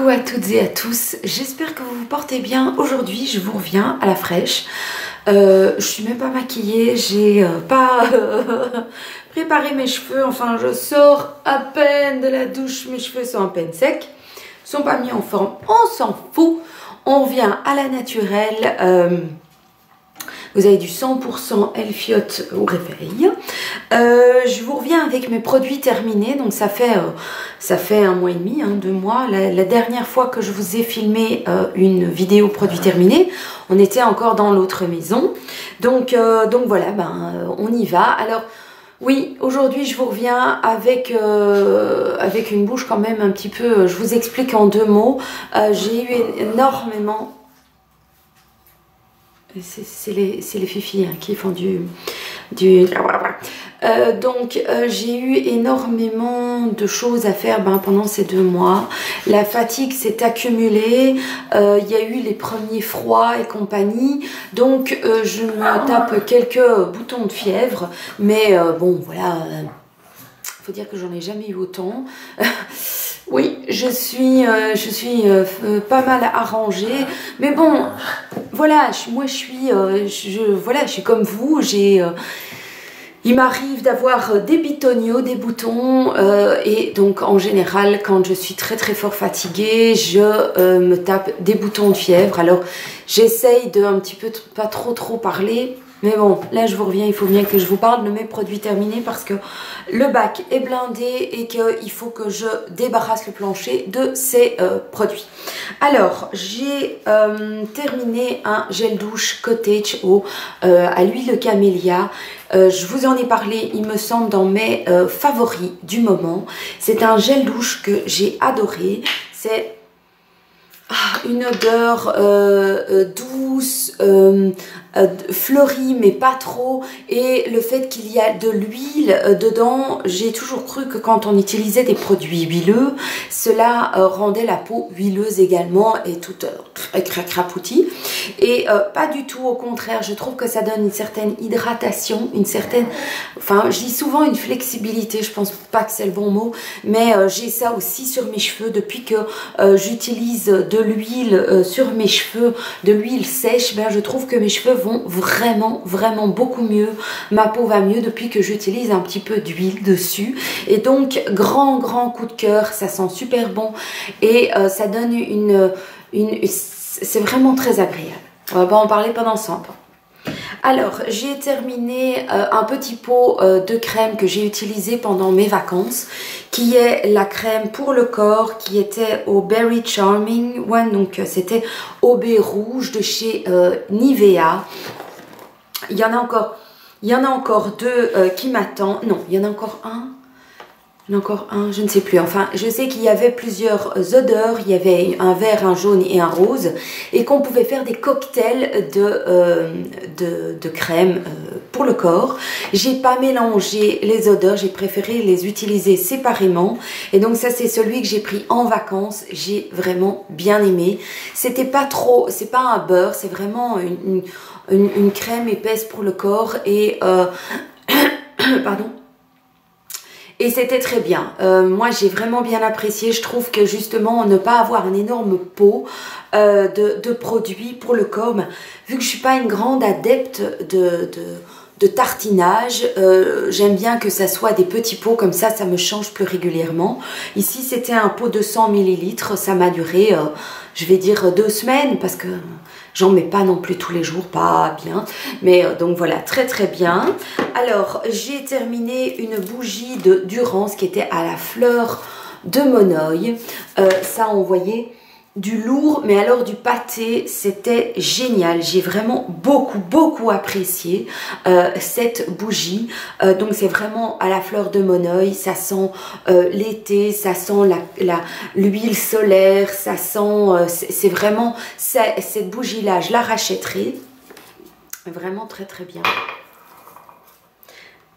Coucou à toutes et à tous, j'espère que vous vous portez bien. Aujourd'hui je vous reviens à la fraîche. Je suis même pas maquillée, j'ai pas préparé mes cheveux. Enfin je sors à peine de la douche, mes cheveux sont à peine secs, sont pas mis en forme, on s'en fout. On revient à la naturelle. Vous avez du 100% Elfiote au réveil. Je vous reviens avec mes produits terminés. Donc ça fait 1 mois et demi, 2 mois. La dernière fois que je vous ai filmé une vidéo produits terminés, on était encore dans l'autre maison. Donc voilà, on y va. Alors oui, aujourd'hui je vous reviens avec une bouche quand même un petit peu... je vous explique en 2 mots. J'ai eu énormément... C'est les filles qui font j'ai eu énormément de choses à faire pendant ces 2 mois. La fatigue s'est accumulée, il y a eu les premiers froids et compagnie, donc je me tape quelques boutons de fièvre, mais bon voilà, faut dire que j'en ai jamais eu autant. Oui, je suis pas mal arrangée, mais bon, voilà, moi je suis comme vous, il m'arrive d'avoir des bitonios, des boutons, et donc en général, quand je suis très fort fatiguée, je me tape des boutons de fièvre. Alors j'essaye de un petit peu pas trop parler. Mais bon, là je vous reviens, il faut bien que je vous parle de mes produits terminés parce que le bac est blindé et qu'il faut que je débarrasse le plancher de ces produits. Alors, j'ai terminé un gel douche Cottage à l'huile camélia. Je vous en ai parlé, il me semble, dans mes favoris du moment. C'est un gel douche que j'ai adoré. C'est... une odeur douce, fleurie mais pas trop, et le fait qu'il y a de l'huile dedans, j'ai toujours cru que quand on utilisait des produits huileux, cela rendait la peau huileuse également et toute crapoutie, et pas du tout, au contraire, je trouve que ça donne une certaine hydratation, enfin je dis souvent une flexibilité, je pense pas que c'est le bon mot, mais j'ai ça aussi sur mes cheveux depuis que j'utilise de l'huile sur mes cheveux, de l'huile sèche. Je trouve que mes cheveux vont vraiment beaucoup mieux, ma peau va mieux depuis que j'utilise un petit peu d'huile dessus, et donc grand coup de cœur, ça sent super bon et ça donne c'est vraiment très agréable. On va pas en parler pendant 100 ans. Alors, j'ai terminé un petit pot de crème que j'ai utilisé pendant mes vacances, qui est la crème pour le corps, qui était au Berry Charming One, donc c'était au baie rouge de chez Nivea. Il y en a encore 2 qui m'attendent. Non, il y en a encore un. Il y en a encore un, je ne sais plus. Enfin, je sais qu'il y avait plusieurs odeurs. Il y avait un vert, un jaune et un rose. Et qu'on pouvait faire des cocktails de crème pour le corps. J'ai pas mélangé les odeurs. J'ai préféré les utiliser séparément. Et donc ça, c'est celui que j'ai pris en vacances. J'ai vraiment bien aimé. C'était pas trop, c'est pas un beurre. C'est vraiment une crème épaisse pour le corps. Et... pardon. Et c'était très bien. Moi, j'ai vraiment bien apprécié. Je trouve que justement, ne pas avoir un énorme pot de produits pour le corps, vu que je suis pas une grande adepte de tartinage, j'aime bien que ça soit des petits pots, comme ça me change plus régulièrement. Ici, c'était un pot de 100 ml. Ça m'a duré, je vais dire 2 semaines, parce que... j'en mets pas non plus tous les jours, pas bien. Mais donc voilà, très bien. Alors, j'ai terminé une bougie de Durance qui était à la fleur de Monoï. Ça, on voyait du lourd, mais alors du pâté, c'était génial. J'ai vraiment beaucoup apprécié cette bougie. Donc c'est vraiment à la fleur de Monoï, ça sent l'été, ça sent l'huile solaire, ça sent, c'est vraiment, cette bougie-là, je la rachèterai. Vraiment très bien.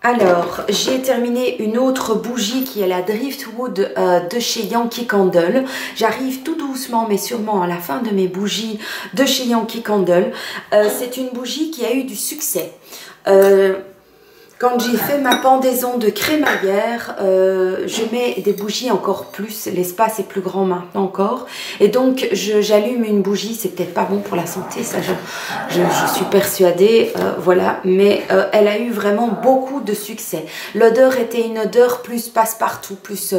Alors, j'ai terminé une autre bougie qui est la Driftwood de chez Yankee Candle. J'arrive tout doucement mais sûrement à la fin de mes bougies de chez Yankee Candle. C'est une bougie qui a eu du succès. Quand j'ai fait ma pendaison de crémaillère, je mets des bougies encore plus, l'espace est plus grand maintenant encore. Et donc j'allume une bougie, c'est peut-être pas bon pour la santé, ça je suis persuadée, voilà. Mais elle a eu vraiment beaucoup de succès. L'odeur était une odeur plus passe-partout, plus...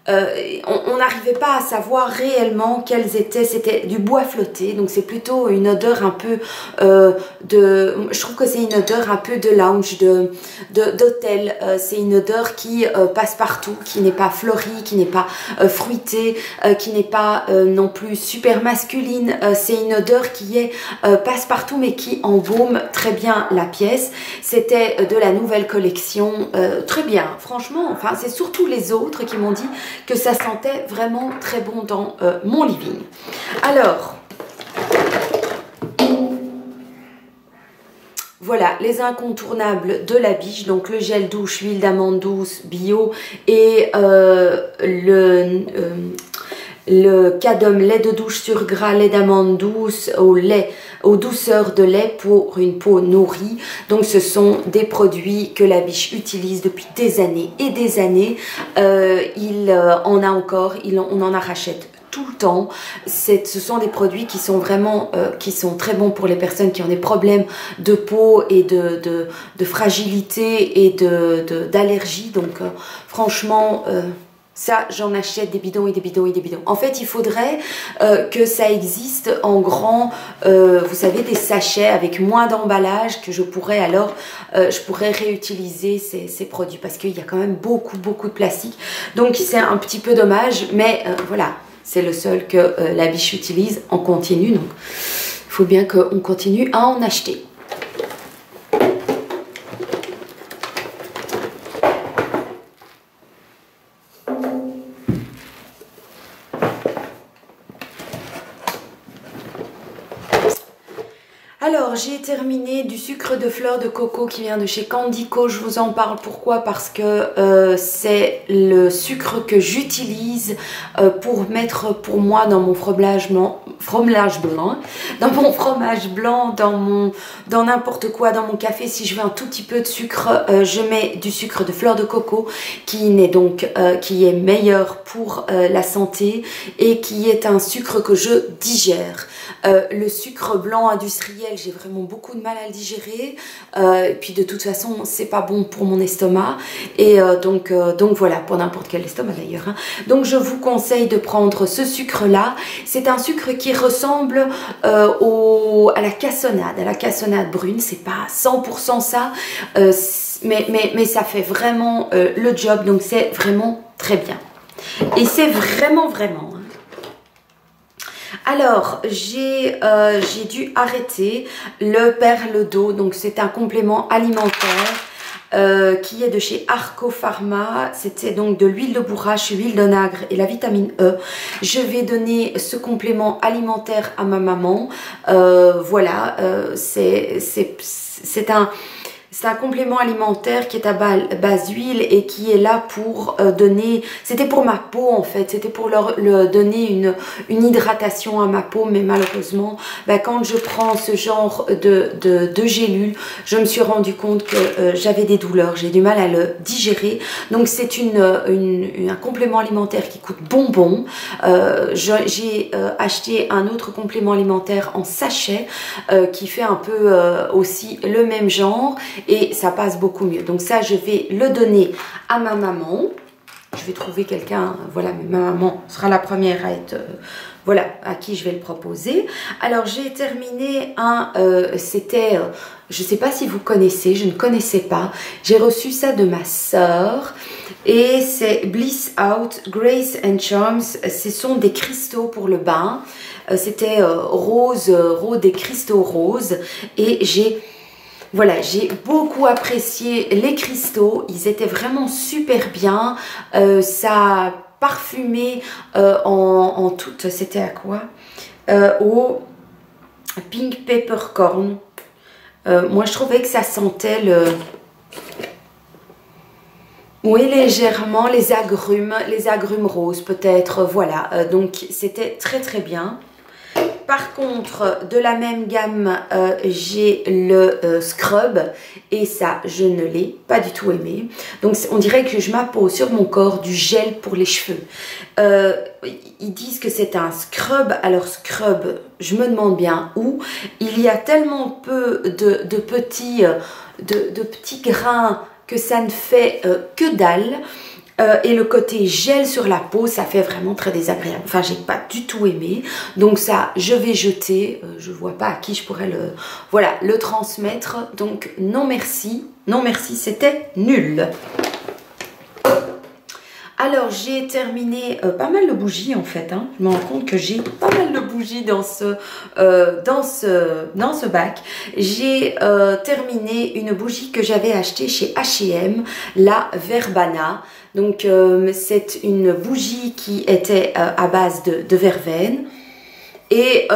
on n'arrivait pas à savoir réellement quels étaient, c'était du bois flotté, donc c'est plutôt une odeur un peu je trouve que c'est une odeur un peu de lounge, d'hôtel, c'est une odeur qui passe partout, qui n'est pas fleurie, qui n'est pas fruitée, qui n'est pas non plus super masculine, c'est une odeur qui est passe partout mais qui embaume très bien la pièce. C'était de la nouvelle collection, très bien, franchement, enfin c'est surtout les autres qui m'ont dit que ça sentait vraiment très bon dans mon living. Alors, voilà les incontournables de la Biche, donc le gel douche, l'huile d'amande douce bio et le Cadum lait de douche sur gras, lait d'amande douce aux douceurs de lait pour une peau nourrie. Donc ce sont des produits que la Biche utilise depuis des années et des années. Il en a encore, on en rachète tout le temps. Ce sont des produits qui sont vraiment qui sont très bons pour les personnes qui ont des problèmes de peau et de fragilité et d'allergie. Donc franchement... ça, j'en achète des bidons et des bidons et des bidons. En fait, il faudrait que ça existe en grand, vous savez, des sachets avec moins d'emballage que je pourrais alors, je pourrais réutiliser ces produits parce qu'il y a quand même beaucoup de plastique. Donc, c'est un petit peu dommage, mais voilà, c'est le seul que la Biche utilise en continu. Donc, il faut bien qu'on continue à en acheter. Alors, j'ai terminé du sucre de fleur de coco qui vient de chez Candico. Je vous en parle pourquoi? Parce que c'est le sucre que j'utilise pour mettre pour moi dans mon fromage blanc, dans mon fromage blanc, dans n'importe quoi, dans mon café. Si je veux un tout petit peu de sucre, je mets du sucre de fleur de coco qui est meilleur pour la santé et qui est un sucre que je digère. Le sucre blanc industriel, j'ai vraiment beaucoup de mal à le digérer. Et puis de toute façon, c'est pas bon pour mon estomac. Et donc voilà, pour n'importe quel estomac d'ailleurs. Hein. Donc je vous conseille de prendre ce sucre-là. C'est un sucre qui ressemble à la cassonade brune. C'est pas 100% ça, mais ça fait vraiment le job. Donc c'est vraiment très bien. Et c'est vraiment hein. Alors, j'ai dû arrêter le perle d'eau, donc c'est un complément alimentaire qui est de chez Arco Pharma. C'était donc de l'huile de bourrache, l'huile de nacre et la vitamine E. Je vais donner ce complément alimentaire à ma maman. Voilà, c'est un complément alimentaire qui est à base d'huile et qui est là pour donner... C'était pour ma peau en fait, c'était pour leur donner une hydratation à ma peau. Mais malheureusement, quand je prends ce genre de gélules, je me suis rendu compte que j'avais des douleurs, j'ai du mal à le digérer. Donc c'est un complément alimentaire qui coûte bonbon. J'ai acheté un autre complément alimentaire en sachet qui fait un peu aussi le même genre. Et ça passe beaucoup mieux. Donc ça, je vais le donner à ma maman. Je vais trouver quelqu'un, voilà, mais ma maman sera la première à être, voilà, à qui je vais le proposer. Alors, j'ai terminé c'était, je ne sais pas si vous connaissez, je ne connaissais pas. J'ai reçu ça de ma sœur. Et c'est Bliss Out, Grace and Charms. Ce sont des cristaux pour le bain. C'était des cristaux roses. Et voilà, j'ai beaucoup apprécié les cristaux, ils étaient vraiment super bien, ça parfumé en toute, c'était à quoi? Au Pink Peppercorn. Moi je trouvais que ça sentait oui, légèrement les agrumes roses peut-être, voilà, donc c'était très bien. par contre, de la même gamme, j'ai le scrub et ça, je ne l'ai pas du tout aimé. Donc, on dirait que je m'appose sur mon corps du gel pour les cheveux. Ils disent que c'est un scrub. Alors, scrub, je me demande bien où. Il y a tellement peu de petits grains que ça ne fait que dalle. Et le côté gel sur la peau, ça fait vraiment très désagréable. Enfin, j'ai pas du tout aimé. Donc ça, je vais jeter. Je vois pas à qui je pourrais le transmettre. Donc non merci. Non merci, c'était nul. Alors, j'ai terminé pas mal de bougies en fait. Hein. Je me rends compte que j'ai pas mal de bougies dans ce bac. J'ai terminé une bougie que j'avais achetée chez H&M, la Verbana. Donc, c'est une bougie qui était à base de verveine. Et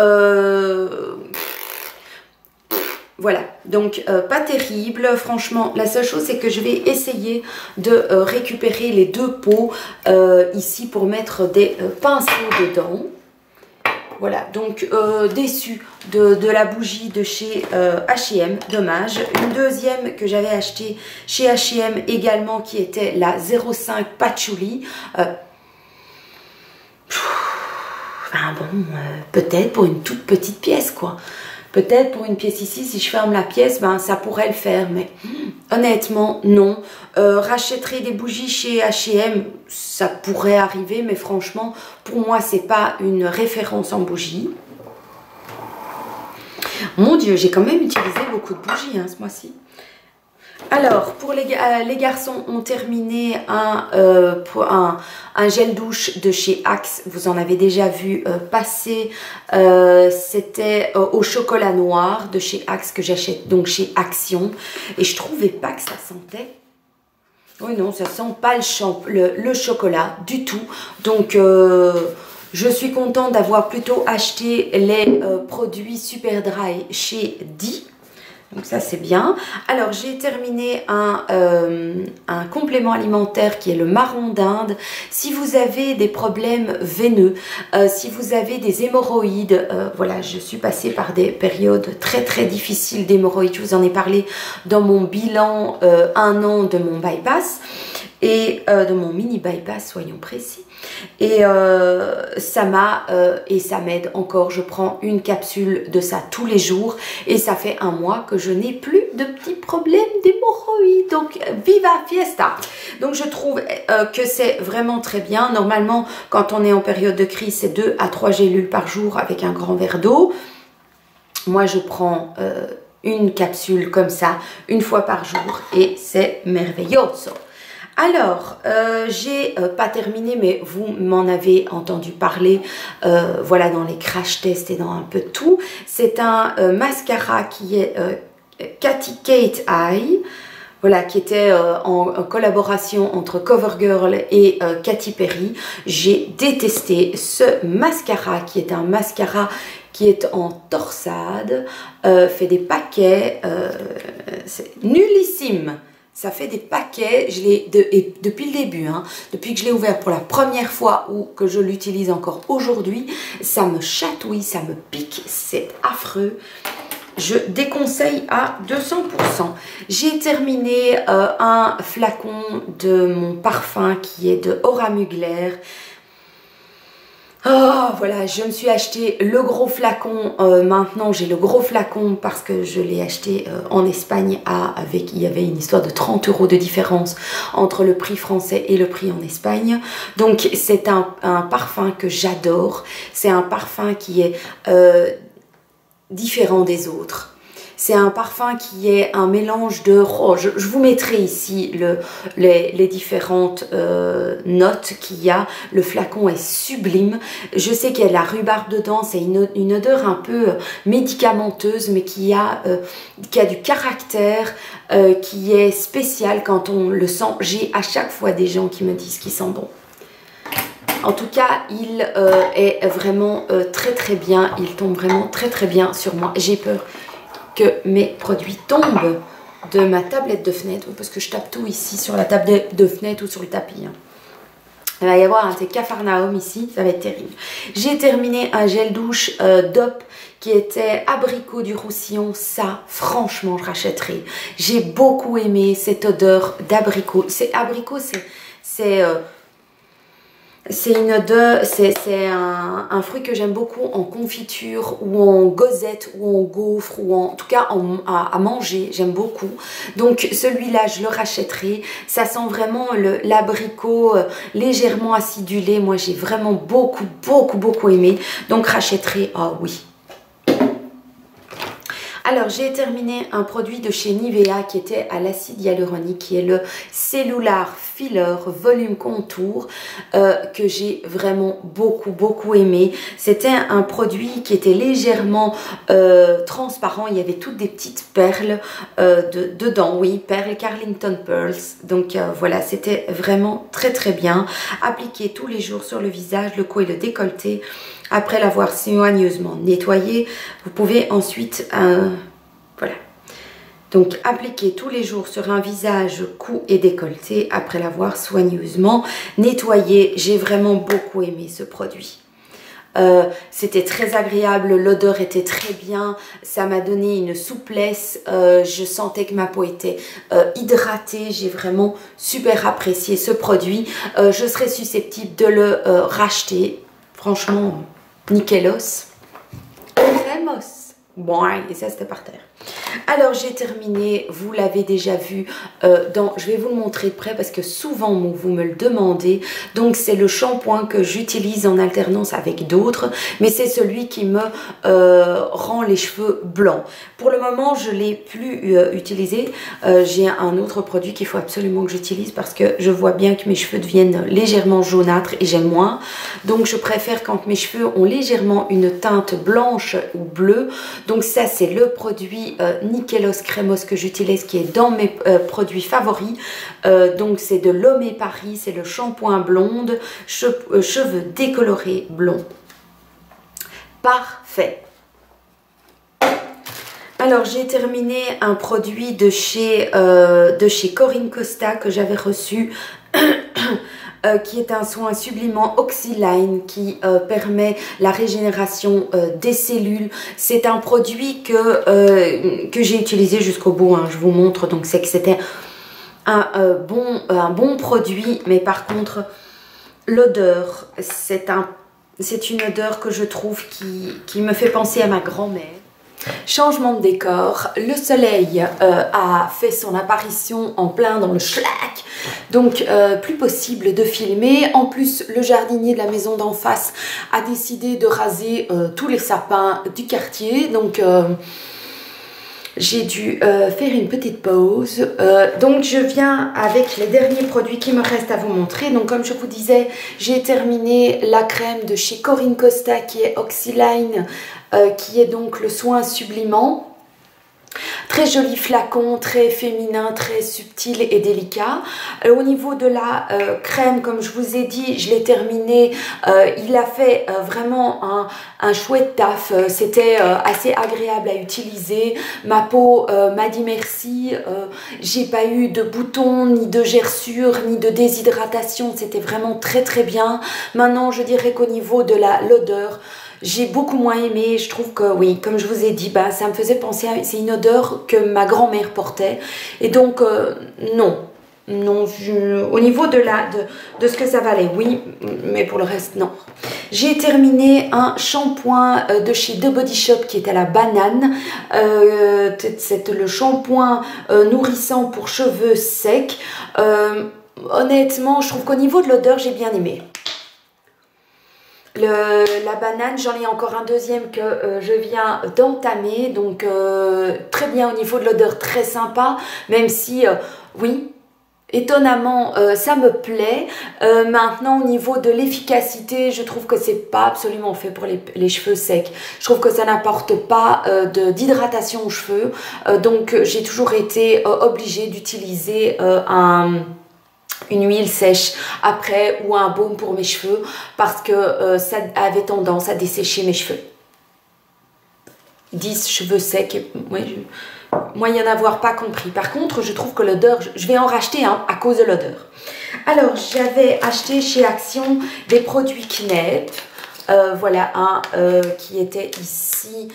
voilà, donc pas terrible, franchement. La seule chose, c'est que je vais essayer de récupérer les deux pots ici pour mettre des pinceaux dedans. Voilà, donc déçue de la bougie de chez H&M, dommage. Une deuxième que j'avais achetée chez H&M également, qui était la 05 Patchouli. Enfin bon, peut-être pour une toute petite pièce, quoi. Peut-être pour une pièce ici, si je ferme la pièce, ben ça pourrait le faire. Mais honnêtement, non. Rachèterai des bougies chez H&M, ça pourrait arriver. Mais franchement, pour moi, c'est pas une référence en bougie. Mon Dieu, j'ai quand même utilisé beaucoup de bougies hein, ce mois-ci. Alors, pour les garçons, ont terminé un gel douche de chez Axe. Vous en avez déjà vu passer. C'était au chocolat noir de chez Axe que j'achète donc chez Action. Et je trouvais pas que ça sentait. Oui, non, ça sent pas le chocolat du tout. Donc, je suis contente d'avoir plutôt acheté les produits Super Dry chez Di. Donc ça c'est bien. Alors j'ai terminé un complément alimentaire qui est le marron d'Inde. Si vous avez des problèmes veineux, si vous avez des hémorroïdes, voilà, je suis passée par des périodes très très difficiles d'hémorroïdes. Je vous en ai parlé dans mon bilan 1 an de mon bypass et de mon mini bypass, soyons précis. Et ça m'aide encore. Je prends une capsule de ça tous les jours et ça fait 1 mois que je n'ai plus de petits problèmes d'hémorroïdes. Donc viva fiesta. Donc je trouve que c'est vraiment très bien. Normalement, quand on est en période de crise, c'est 2 à 3 gélules par jour avec un grand verre d'eau. Moi, je prends une capsule comme ça 1 fois par jour et c'est merveilloso. Alors, j'ai pas terminé, mais vous m'en avez entendu parler, voilà, dans les crash tests et dans un peu de tout. C'est un mascara qui est Katy Kate Eye, voilà, qui était en collaboration entre CoverGirl et Katy Perry. J'ai détesté ce mascara, qui est un mascara qui est en torsade, fait des paquets, c'est nullissime. Ça fait des paquets, depuis le début, hein, depuis que je l'ai ouvert pour la première fois ou que je l'utilise encore aujourd'hui, ça me chatouille, ça me pique, c'est affreux. Je déconseille à 200%. J'ai terminé un flacon de mon parfum qui est de Aura Mugler. Oh, voilà, je me suis acheté le gros flacon. Maintenant, j'ai le gros flacon parce que je l'ai acheté en Espagne. Il y avait une histoire de 30 € de différence entre le prix français et le prix en Espagne. Donc, c'est un parfum que j'adore. C'est un parfum qui est différent des autres. C'est un parfum qui est un mélange de... Oh, je vous mettrai ici les différentes notes qu'il y a. Le flacon est sublime. Je sais qu'il y a de la rhubarbe dedans. C'est une odeur un peu médicamenteuse, mais qui a du caractère, qui est spécial quand on le sent. J'ai à chaque fois des gens qui me disent qu'il sent bon. En tout cas, il est vraiment très très bien. Il tombe vraiment très très bien sur moi. J'ai peur que mes produits tombent de ma tablette de fenêtre, parce que je tape tout ici sur la tablette de fenêtre ou sur le tapis. Hein. Il va y avoir un Capharnaüm ici, ça va être terrible. J'ai terminé un gel douche DOP qui était abricot du Roussillon. Ça, franchement, je rachèterai. J'ai beaucoup aimé cette odeur d'abricot. C'est abricot, c'est une odeur, c'est un fruit que j'aime beaucoup en confiture ou en gosette ou en gaufre ou en tout cas à manger, j'aime beaucoup. Donc celui-là, je le rachèterai. Ça sent vraiment l'abricot légèrement acidulé. Moi, j'ai vraiment beaucoup aimé. Donc rachèterai, ah oui. Alors, j'ai terminé un produit de chez Nivea qui était à l'acide hyaluronique, qui est le Cellular Filler Volume Contour, que j'ai vraiment beaucoup aimé. C'était un produit qui était légèrement transparent. Il y avait toutes des petites perles dedans, oui, perles Carlington Pearls. Donc voilà, c'était vraiment très bien. Appliqué tous les jours sur le visage, le cou et le décolleté. Après l'avoir soigneusement nettoyé, vous pouvez ensuite, voilà, donc appliquer tous les jours sur un visage, cou et décolleté après l'avoir soigneusement nettoyé. J'ai vraiment beaucoup aimé ce produit. C'était très agréable, l'odeur était très bien, ça m'a donné une souplesse, je sentais que ma peau était hydratée, j'ai vraiment super apprécié ce produit. Je serais susceptible de le racheter, franchement. Nickelos. Cremos. Bon, et ça c'était par terre. Alors j'ai terminé, vous l'avez déjà vu, je vais vous le montrer de près parce que souvent vous me le demandez. Donc c'est le shampoing que j'utilise en alternance avec d'autres, mais c'est celui qui me rend les cheveux blancs. Pour le moment je ne l'ai plus utilisé, j'ai un autre produit qu'il faut absolument que j'utilise parce que je vois bien que mes cheveux deviennent légèrement jaunâtres et j'aime moins. Donc je préfère quand mes cheveux ont légèrement une teinte blanche ou bleue. Donc ça c'est le produit Nickelos Cremos que j'utilise, qui est dans mes produits favoris. Donc c'est de L'Homme Paris, c'est le shampoing blonde, cheveux décolorés blonds. Parfait. Alors j'ai terminé un produit de chez Corinne Costa que j'avais reçu. Qui est un soin sublimant Oxyline qui permet la régénération des cellules. C'est un produit que j'ai utilisé jusqu'au bout, hein, je vous montre. Donc c'est que c'était un bon produit, mais par contre l'odeur, c'est une odeur que je trouve qui me fait penser à ma grand-mère. Changement de décor, le soleil a fait son apparition en plein dans le schlack, donc plus possible de filmer. En plus, le jardinier de la maison d'en face a décidé de raser tous les sapins du quartier, donc j'ai dû faire une petite pause. Donc je viens avec les derniers produits qui me restent à vous montrer. Donc comme je vous disais, j'ai terminé la crème de chez Corinne Costa qui est Oxyline, qui est donc le soin sublimant. Très joli flacon, très féminin, très subtil et délicat. Au niveau de la crème, comme je vous ai dit, je l'ai terminé. Il a fait vraiment un chouette taf. C'était assez agréable à utiliser. Ma peau m'a dit merci. J'ai pas eu de boutons, ni de gerçures, ni de déshydratation. C'était vraiment très bien. Maintenant, je dirais qu'au niveau de l'odeur, j'ai beaucoup moins aimé. Je trouve que oui, comme je vous ai dit, bah, ça me faisait penser à... C'est une odeur que ma grand-mère portait. Et donc, non. Non, au niveau de ce que ça valait, oui. Mais pour le reste, non. J'ai terminé un shampoing de chez The Body Shop qui est à la banane. C'est le shampoing nourrissant pour cheveux secs. Honnêtement, je trouve qu'au niveau de l'odeur, j'ai bien aimé. La banane, j'en ai encore un deuxième que je viens d'entamer, donc très bien au niveau de l'odeur, très sympa, même si, oui, étonnamment, ça me plaît. Maintenant, au niveau de l'efficacité, je trouve que c'est pas absolument fait pour les cheveux secs. Je trouve que ça n'apporte pas d'hydratation aux cheveux, donc j'ai toujours été obligée d'utiliser une huile sèche après ou un baume pour mes cheveux parce que ça avait tendance à dessécher mes cheveux. Ils disent cheveux secs, ouais, moyen d'avoir pas compris. Par contre, je trouve que l'odeur, je vais en racheter un à cause de l'odeur. Alors, j'avais acheté chez Action des produits Kneipp. Voilà un qui était ici,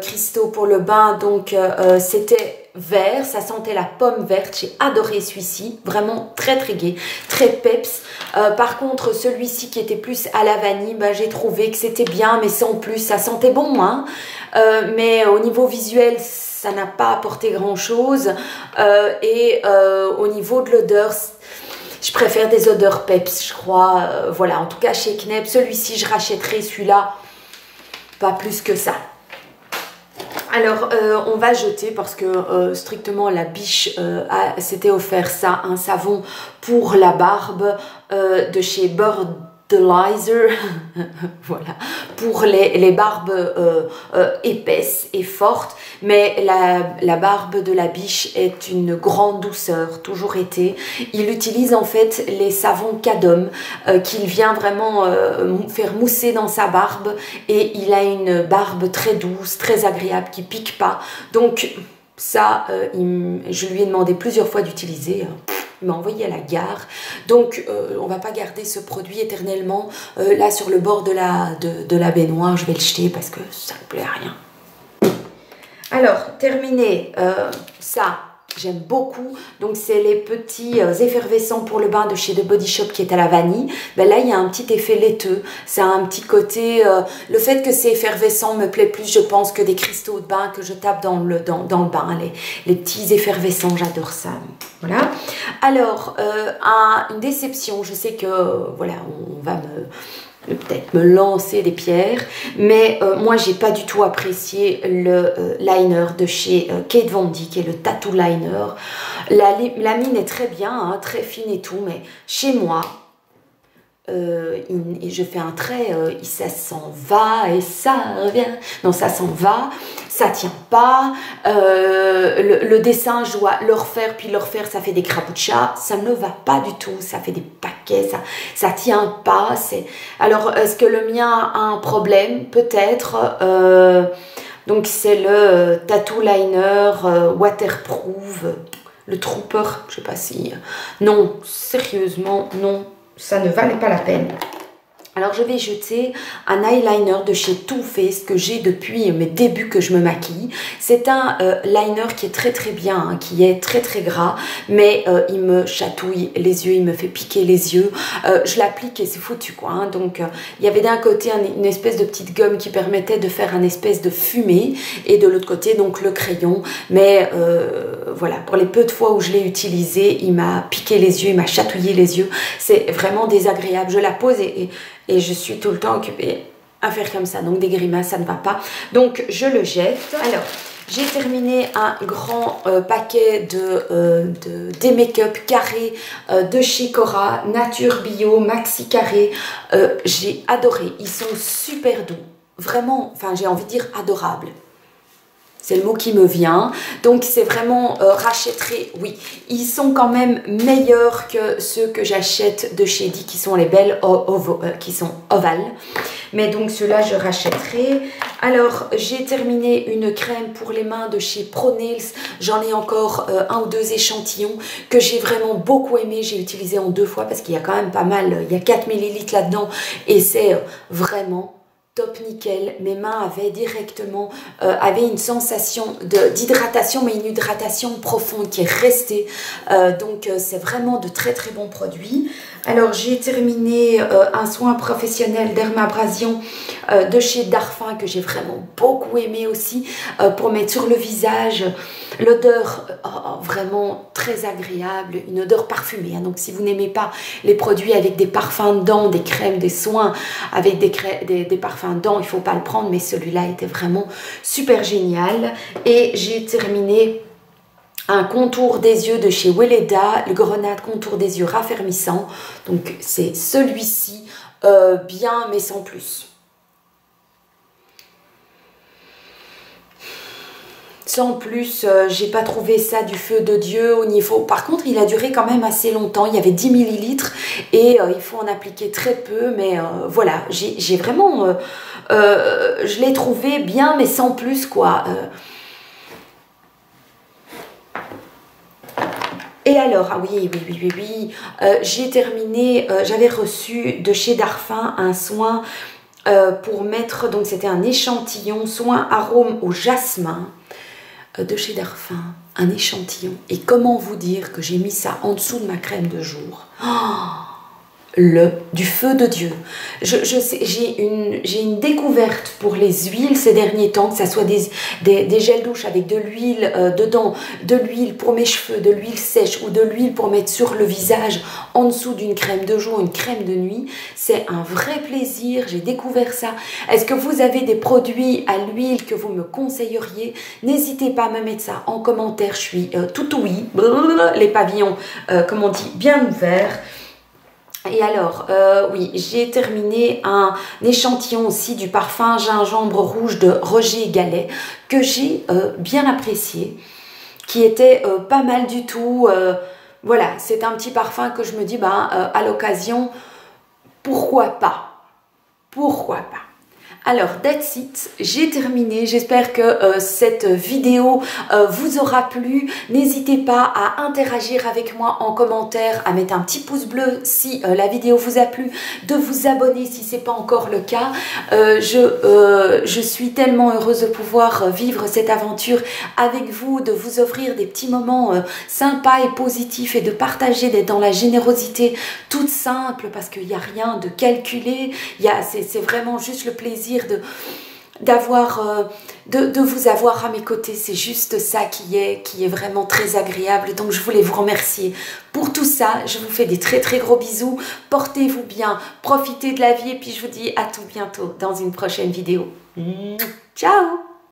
cristaux pour le bain. Donc, c'était vert, ça sentait la pomme verte. J'ai adoré celui-ci, vraiment très très gai, très peps. Par contre, celui-ci qui était plus à la vanille, bah, j'ai trouvé que c'était bien, mais sans plus. Ça sentait bon, hein. Mais au niveau visuel, ça n'a pas apporté grand-chose. Au niveau de l'odeur, je préfère des odeurs peps, je crois. Voilà, en tout cas chez Kneipp, celui-ci, je rachèterai celui-là. Pas plus que ça. Alors, on va jeter parce que strictement la biche s'était offert ça, un savon pour la barbe de chez Birdlizer. Voilà, pour les barbes épaisses et fortes. Mais la barbe de la biche est une grande douceur, toujours été. Il utilise en fait les savons Cadom qu'il vient vraiment faire mousser dans sa barbe. Et il a une barbe très douce, très agréable, qui pique pas. Donc ça, je lui ai demandé plusieurs fois d'utiliser. Il m'a envoyé à la gare. Donc, on va pas garder ce produit éternellement. Là, sur le bord de la baignoire, je vais le jeter parce que ça ne plaît à rien. Alors, terminé, ça, j'aime beaucoup. Donc, c'est les petits effervescents pour le bain de chez The Body Shop qui est à la vanille. Ben là, il y a un petit effet laiteux. Ça a un petit côté... le fait que c'est effervescent me plaît plus, je pense, que des cristaux de bain que je tape dans le bain. Les petits effervescents, j'adore ça. Voilà. Alors, une déception. Je sais que, voilà, on va peut-être me lancer des pierres, mais moi j'ai pas du tout apprécié le liner de chez Kate Von D, qui est le Tattoo Liner. La mine est très bien, hein, très fine et tout, mais chez moi je fais un trait, ça s'en va et ça revient. Non, ça s'en va, ça tient pas. Le dessin, je dois le refaire, puis le refaire, ça fait des crapouchas. Ça ne va pas du tout, ça fait des paquets, ça tient pas. Alors, est-ce que le mien a un problème? Peut-être. Donc, c'est le Tattoo Liner Waterproof, le Trooper, je sais pas si... Non, sérieusement, non. Ça ne valait pas la peine. Alors, je vais jeter un eyeliner de chez Too Faced que j'ai depuis mes débuts que je me maquille. C'est un liner qui est très très bien, hein, qui est très très gras, mais il me chatouille les yeux, il me fait piquer les yeux. Je l'applique et c'est foutu, quoi. Hein. Donc, il y avait d'un côté une espèce de petite gomme qui permettait de faire un espèce de fumée, et de l'autre côté, donc le crayon. Mais voilà, pour les peu de fois où je l'ai utilisé, il m'a piqué les yeux, il m'a chatouillé les yeux. C'est vraiment désagréable. Je la pose et je suis tout le temps occupée à faire comme ça. Donc des grimaces, ça ne va pas. Donc je le jette. Alors, j'ai terminé un grand paquet des make-up carrés de chez Cora, Nature Bio, Maxi Carré. J'ai adoré. Ils sont super doux. Vraiment, enfin j'ai envie de dire adorables. C'est le mot qui me vient. Donc, c'est vraiment rachèterai. Oui, ils sont quand même meilleurs que ceux que j'achète de chez Di, qui sont les belles qui sont ovales. Mais donc, ceux-là, je rachèterai. Alors, j'ai terminé une crème pour les mains de chez Pro Nails. J'en ai encore un ou deux échantillons que j'ai vraiment beaucoup aimé. J'ai utilisé en 2 fois parce qu'il y a quand même pas mal. Il y a 4 ml là-dedans et c'est vraiment... top nickel. Mes mains avaient directement une sensation d'hydratation, mais une hydratation profonde qui est restée. Donc c'est vraiment de très très bons produits. Alors j'ai terminé un soin professionnel dermabrasion de chez Darphin que j'ai vraiment beaucoup aimé aussi pour mettre sur le visage. L'odeur vraiment très agréable, une odeur parfumée. Hein. Donc si vous n'aimez pas les produits avec des parfums dedans, des crèmes, des soins avec des parfums dedans, il ne faut pas le prendre, mais celui-là était vraiment super génial. Et j'ai terminé un contour des yeux de chez Weleda, le Grenade contour des yeux raffermissant. Donc c'est celui-ci, bien mais sans plus. Sans plus, j'ai pas trouvé ça du feu de Dieu au niveau... Par contre, il a duré quand même assez longtemps. Il y avait 10 ml et il faut en appliquer très peu. Mais voilà, j'ai vraiment... je l'ai trouvé bien, mais sans plus, quoi. Et alors, ah oui, j'ai terminé, j'avais reçu de chez Darphin un soin pour mettre, donc c'était un échantillon, soin arôme au jasmin de chez Darphin, un échantillon. Et comment vous dire que j'ai mis ça en dessous de ma crème de jour? Du feu de Dieu. J'ai une découverte pour les huiles ces derniers temps, que ce soit des gels douche avec de l'huile dedans, de l'huile pour mes cheveux, de l'huile sèche ou de l'huile pour mettre sur le visage en dessous d'une crème de jour, une crème de nuit. C'est un vrai plaisir, j'ai découvert ça. Est-ce que vous avez des produits à l'huile que vous me conseilleriez? N'hésitez pas à me mettre ça en commentaire, je suis tout oui, les pavillons, comme on dit, bien ouverts. Et alors, oui, j'ai terminé un échantillon aussi du parfum gingembre rouge de Roger Gallet que j'ai bien apprécié, qui était pas mal du tout. Voilà, c'est un petit parfum que je me dis, à l'occasion, pourquoi pas? Pourquoi pas? Alors, that's it, j'ai terminé. J'espère que cette vidéo vous aura plu. N'hésitez pas à interagir avec moi en commentaire, à mettre un petit pouce bleu si la vidéo vous a plu, de vous abonner si ce n'est pas encore le cas. Je suis tellement heureuse de pouvoir vivre cette aventure avec vous, de vous offrir des petits moments sympas et positifs et de partager, d'être dans la générosité toute simple parce qu'il n'y a rien de calculé. C'est vraiment juste le plaisir de vous avoir à mes côtés. C'est juste ça qui est vraiment très agréable. Donc je voulais vous remercier pour tout ça. Je vous fais des très très gros bisous. Portez-vous bien, profitez de la vie et puis je vous dis à tout bientôt dans une prochaine vidéo. Ciao!